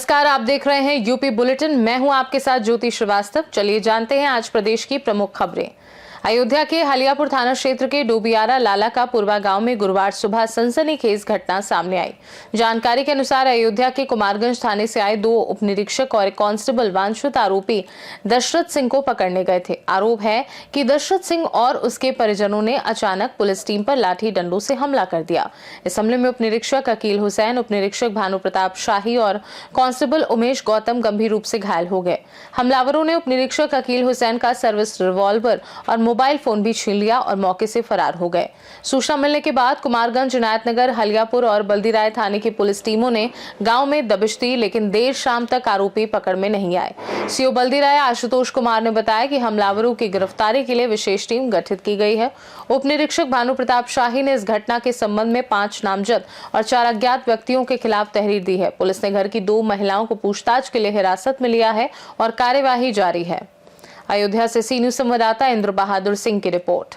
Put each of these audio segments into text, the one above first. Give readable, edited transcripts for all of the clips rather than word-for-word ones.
नमस्कार, आप देख रहे हैं यूपी बुलेटिन। मैं हूं आपके साथ ज्योति श्रीवास्तव। चलिए जानते हैं आज प्रदेश की प्रमुख खबरें। अयोध्या के हलियापुर थाना क्षेत्र के डोबियारा लाला का पुरवा गांव में गुरुवार सुबह सनसनीखेज घटना सामने आई। जानकारी के अनुसार अयोध्या के कुमारगंज थाने से आए 2 उप निरीक्षक और एक कांस्टेबल वांछित आरोपी दशरथ सिंह को पकड़ने गए थे। आरोप है कि दशरथ सिंह और उसके परिजनों ने अचानक पुलिस टीम पर लाठी डंडों से हमला कर दिया। इस हमले में उप निरीक्षक अकील हुसैन, उप निरीक्षक भानु प्रताप शाही और कांस्टेबल उमेश गौतम गंभीर रूप से घायल हो गए। हमलावरों ने उप निरीक्षक अकील हुसैन का सर्विस रिवॉल्वर और मोबाइल फोन भी छीन लिया और मौके से फरार हो गए। सूचना मिलने के बाद कुमारगंज, इनायतनगर, हलियापुर और बल्दीराय थाने की पुलिस टीमों ने गांव में दबिश दी, लेकिन देर शाम तक आरोपी पकड़ में नहीं आए। सीओ बल्दीराय आशुतोष कुमार ने बताया कि हमलावरों की गिरफ्तारी के लिए विशेष टीम गठित की गई है। उप निरीक्षक भानु प्रताप शाही ने इस घटना के संबंध में 5 नामजद और 4 अज्ञात व्यक्तियों के खिलाफ तहरीर दी है। पुलिस ने घर की 2 महिलाओं को पूछताछ के लिए हिरासत में लिया है और कार्यवाही जारी है। अयोध्या से सी न्यूज संवाददाता इंद्र बहादुर सिंह की रिपोर्ट।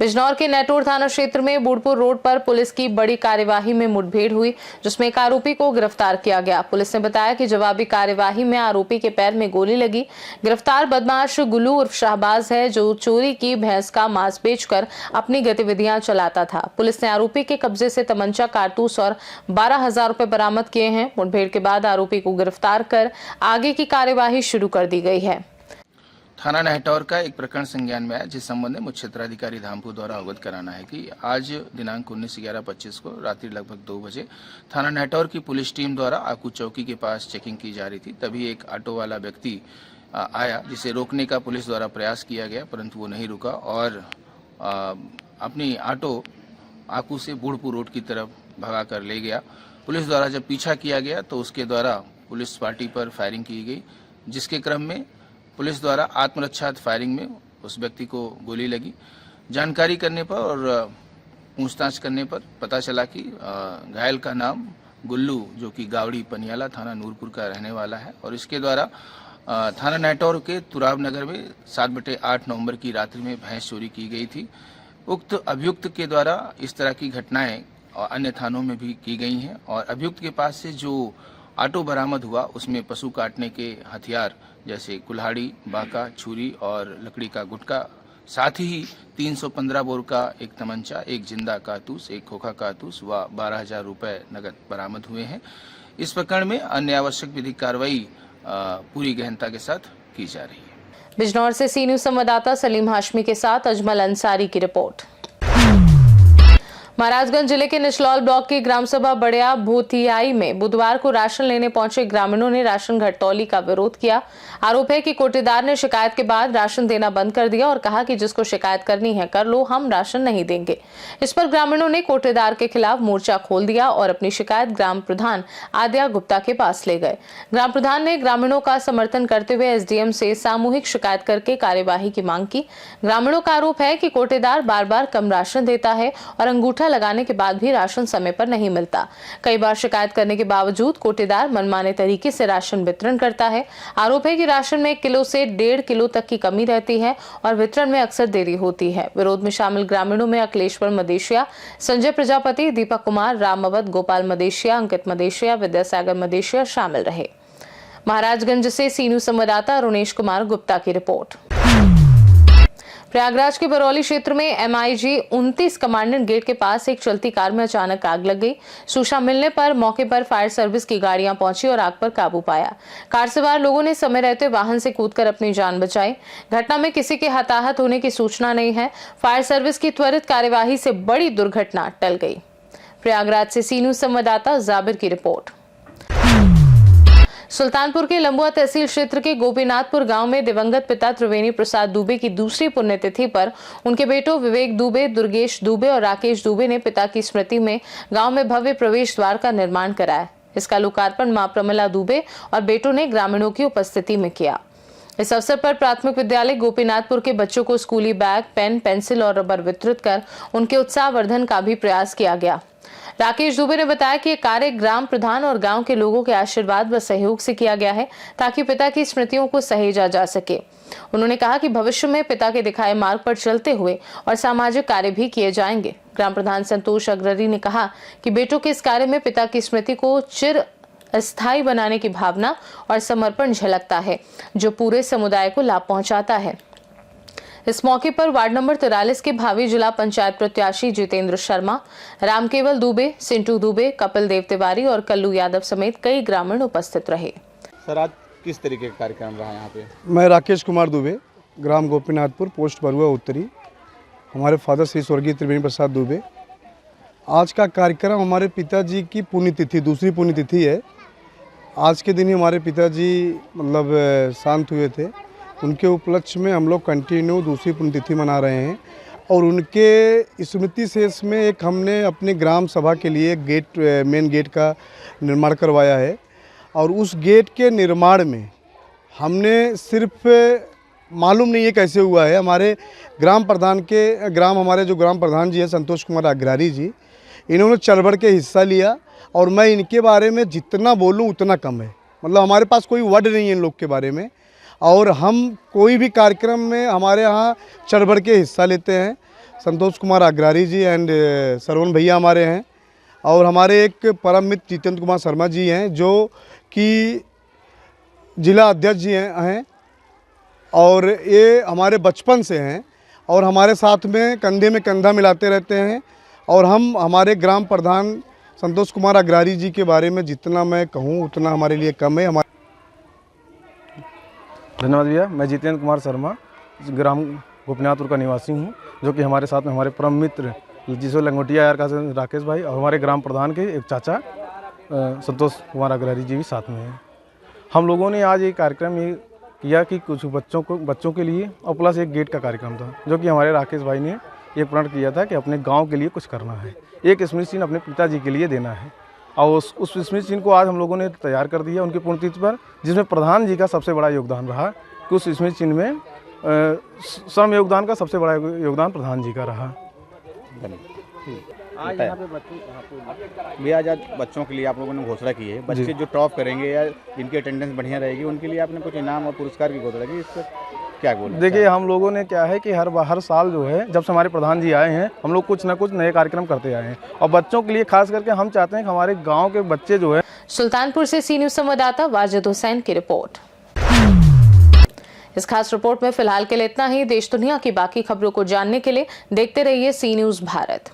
बिजनौर के नेटोर थाना क्षेत्र में बूढ़पुर रोड पर पुलिस की बड़ी कार्यवाही में मुठभेड़ हुई, जिसमें एक आरोपी को गिरफ्तार किया गया। पुलिस ने बताया कि जवाबी कार्यवाही में आरोपी के पैर में गोली लगी। गिरफ्तार बदमाश गुल्लू उर्फ शाहबाज है, जो चोरी की भैंस का मांस बेचकर अपनी गतिविधियां चलाता था। पुलिस ने आरोपी के कब्जे से तमंचा, कारतूस और 12,000 रुपए बरामद किए हैं। मुठभेड़ के बाद आरोपी को गिरफ्तार कर आगे की कार्यवाही शुरू कर दी गई है। थाना नेहटौर का एक प्रकरण संज्ञान में आया, जिस संबंध में मुख्य क्षेत्राधिकारी धामपुर द्वारा अवगत कराना है कि आज दिनांक 19/11/25 को रात्रि लगभग 2 बजे थाना नेहटौर की पुलिस टीम द्वारा आकू चौकी के पास चेकिंग की जा रही थी। तभी एक ऑटो वाला व्यक्ति आया, जिसे रोकने का पुलिस द्वारा प्रयास किया गया, परंतु वो नहीं रुका और अपनी ऑटो आकू से बूढ़पुर रोड की तरफ भगा कर ले गया। पुलिस द्वारा जब पीछा किया गया तो उसके द्वारा पुलिस पार्टी पर फायरिंग की गई, जिसके क्रम में पुलिस द्वारा आत्मरक्षार्थ फायरिंग में उस व्यक्ति को गोली लगी। जानकारी करने पर और पूछताछ करने पर पता चला कि घायल का नाम गुल्लू, जो कि गावड़ी पनियाला थाना नूरपुर का रहने वाला है और इसके द्वारा थाना नेहटौर के तुराब नगर में 7/8 नवंबर की रात्रि में भैंस चोरी की गई थी। उक्त अभियुक्त के द्वारा इस तरह की घटनाएं और अन्य थानों में भी की गई हैं और अभियुक्त के पास से जो ऑटो बरामद हुआ उसमें पशु काटने के हथियार जैसे कुल्हाड़ी, बाका, छुरी और लकड़ी का गुटका, साथ ही 315 बोर का एक तमंचा, एक जिंदा कारतूस, एक खोखा कारतूस व 12,000 रुपए नगद बरामद हुए हैं। इस प्रकरण में अन्य आवश्यक विधिक कार्रवाई पूरी गहनता के साथ की जा रही है। बिजनौर से सी न्यूज संवाददाता सलीम हाशमी के साथ अजमल अंसारी की रिपोर्ट। महाराजगंज जिले के निचलौल ब्लॉक की ग्राम सभा बड़िया भूतियाई में बुधवार को राशन लेने पहुंचे ग्रामीणों ने राशन घटतौली का विरोध किया। आरोप है कि कोटेदार ने शिकायत के बाद राशन देना बंद कर दिया और कहा कि जिसको शिकायत करनी है कर लो, हम राशन नहीं देंगे। इस पर ग्रामीणों ने कोटेदार के खिलाफ मोर्चा खोल दिया और अपनी शिकायत ग्राम प्रधान आद्या गुप्ता के पास ले गए। ग्राम प्रधान ने ग्रामीणों का समर्थन करते हुए एसडीएम से सामूहिक शिकायत करके कार्यवाही की मांग की। ग्रामीणों का आरोप है कि कोटेदार बार बार कम राशन देता है और अंगूठा लगाने के बाद भी राशन समय पर नहीं मिलता। कई बार शिकायत करने के बावजूद कोटेदार मनमाने तरीके से राशन वितरण करता है। आरोप है कि राशन में 1 किलो से 1.5 किलो तक की कमी रहती है और वितरण में अक्सर देरी होती है। विरोध में शामिल ग्रामीणों में अखिलेश्वर मदेशिया, संजय प्रजापति, दीपक कुमार, रामवत, गोपाल मदेशिया, अंकित मदेशिया, विद्यासागर मदेशिया शामिल रहे। महाराजगंज से सी न्यूज संवाददाता रुनेश कुमार गुप्ता की रिपोर्ट। प्रयागराज के बरौली क्षेत्र में MIG 29 कमांडेंट गेट के पास एक चलती कार में अचानक आग लग गई। सूचना मिलने पर मौके पर फायर सर्विस की गाड़ियां पहुंची और आग पर काबू पाया। कार सवार लोगों ने समय रहते वाहन से कूदकर अपनी जान बचाई। घटना में किसी के हताहत होने की सूचना नहीं है। फायर सर्विस की त्वरित कार्यवाही से बड़ी दुर्घटना टल गई। प्रयागराज से सी न्यूज संवाददाता जाबिर की रिपोर्ट। सुल्तानपुर के लंबुआ तहसील क्षेत्र के गोपीनाथपुर गांव में दिवंगत पिता त्रिवेणी प्रसाद दुबे की दूसरी पुण्यतिथि पर उनके बेटों विवेक दुबे, दुर्गेश दुबे और राकेश दुबे ने पिता की स्मृति में गांव में भव्य प्रवेश द्वार का निर्माण कराया। इसका लोकार्पण मां प्रमिला दुबे और बेटों ने ग्रामीणों की उपस्थिति में किया। इस अवसर पर प्राथमिक विद्यालय गोपीनाथपुर के बच्चों को स्कूली बैग, पेन, पेंसिल और रबर वितरित कर उनके उत्साहवर्धन का भी प्रयास किया गया। राकेश दुबे ने बताया कि यह कार्य ग्राम प्रधान और गांव के लोगों के आशीर्वाद व सहयोग से किया गया है, ताकि पिता की स्मृतियों को सहेजा जा सके। उन्होंने कहा कि भविष्य में पिता के दिखाए मार्ग पर चलते हुए और सामाजिक कार्य भी किए जाएंगे। ग्राम प्रधान संतोष अग्ररी ने कहा कि बेटों के इस कार्य में पिता की स्मृति को चिर अस्थायी बनाने की भावना और समर्पण झलकता है, जो पूरे समुदाय को लाभ पहुंचाता है। इस मौके पर वार्ड नंबर 43 के भावी जिला पंचायत प्रत्याशी जितेंद्र शर्मा, रामकेवल दुबे, सिंटू दुबे, कपिल देव तिवारी और कल्लू यादव समेत कई ग्रामीण उपस्थित रहे। सर, आज किस तरीके का कार्यक्रम रहा यहाँ पे? मैं राकेश कुमार दुबे, ग्राम गोपीनाथपुर, पोस्ट बरुआ उत्तरी। हमारे फादर श्री स्वर्गीय त्रिवेणी प्रसाद दुबे। आज का कार्यक्रम हमारे पिताजी की पुण्यतिथि, दूसरी पुण्यतिथि है। आज के दिन ही हमारे पिताजी मतलब शांत हुए थे। उनके उपलक्ष्य में हम लोग कंटिन्यू दूसरी पुण्यतिथि मना रहे हैं और उनके स्मृति शेष में एक हमने अपने ग्राम सभा के लिए गेट, मेन गेट का निर्माण करवाया है। और उस गेट के निर्माण में हमने सिर्फ मालूम नहीं है कैसे हुआ है, हमारे ग्राम हमारे जो ग्राम प्रधान जी हैं संतोष कुमार अग्रवाल जी, इन्होंने चढ़ बढ़ के हिस्सा लिया और मैं इनके बारे में जितना बोलूं उतना कम है। मतलब हमारे पास कोई वर्ड नहीं है इन लोग के बारे में। और हम कोई भी कार्यक्रम में हमारे यहाँ चढ़ बढ़ के हिस्सा लेते हैं। संतोष कुमार अग्रवाल जी एंड सरवण भैया हमारे हैं और हमारे एक परम मित्र जितेंद्र कुमार शर्मा जी हैं जो कि जिला अध्यक्ष जी हैं और ये हमारे बचपन से हैं और हमारे साथ में कंधा मिलाते रहते हैं। और हम हमारे ग्राम प्रधान संतोष कुमार अग्रवाल जी के बारे में जितना मैं कहूँ उतना हमारे लिए कम है। धन्यवाद भैया। मैं जितेंद्र कुमार शर्मा, ग्राम गोपीनाथपुर का निवासी हूँ, जो कि हमारे साथ में हमारे परम मित्र जिसो लंगोटिया यार का राकेश भाई और हमारे ग्राम प्रधान के एक चाचा संतोष कुमार अग्रवाल जी भी साथ में हैं। हम लोगों ने आज ये कार्यक्रम ये किया कि कुछ बच्चों के लिए और प्लस एक गेट का कार्यक्रम था, जो कि हमारे राकेश भाई ने ये प्रण किया था कि अपने गांव के लिए कुछ करना है, एक स्मृति चिन्ह अपने पिताजी के लिए देना है। और उस स्मृति चिन्ह को आज हम लोगों ने तैयार कर दिया उनकी पुण्यतिथि पर, जिसमें प्रधान जी का सबसे बड़ा योगदान रहा कि उस स्मृति चिन्ह में श्रम योगदान का सबसे बड़ा योगदान प्रधान जी का रहा। आज यहाँ पे भैया आज बच्चों के लिए आप लोगों ने घोषणा की है, बच्चे जो टॉप करेंगे या जिनकी अटेंडेंस बढ़िया रहेगी उनके लिए आपने कुछ इनाम और पुरस्कार की घोषणा की, इस पर क्या बोल? देखिए, हम लोगों ने क्या है कि हर साल जो है, जब से हमारे प्रधान जी आए हैं, हम लोग कुछ ना कुछ नए कार्यक्रम करते आए हैं और बच्चों के लिए खास करके हम चाहते हैं कि हमारे गाँव के बच्चे जो है। सुल्तानपुर से सी न्यूज संवाददाता वाजिद हुसैन की रिपोर्ट। इस खास रिपोर्ट में फिलहाल के लिए इतना ही। देश दुनिया की बाकी खबरों को जानने के लिए देखते रहिए सी न्यूज भारत।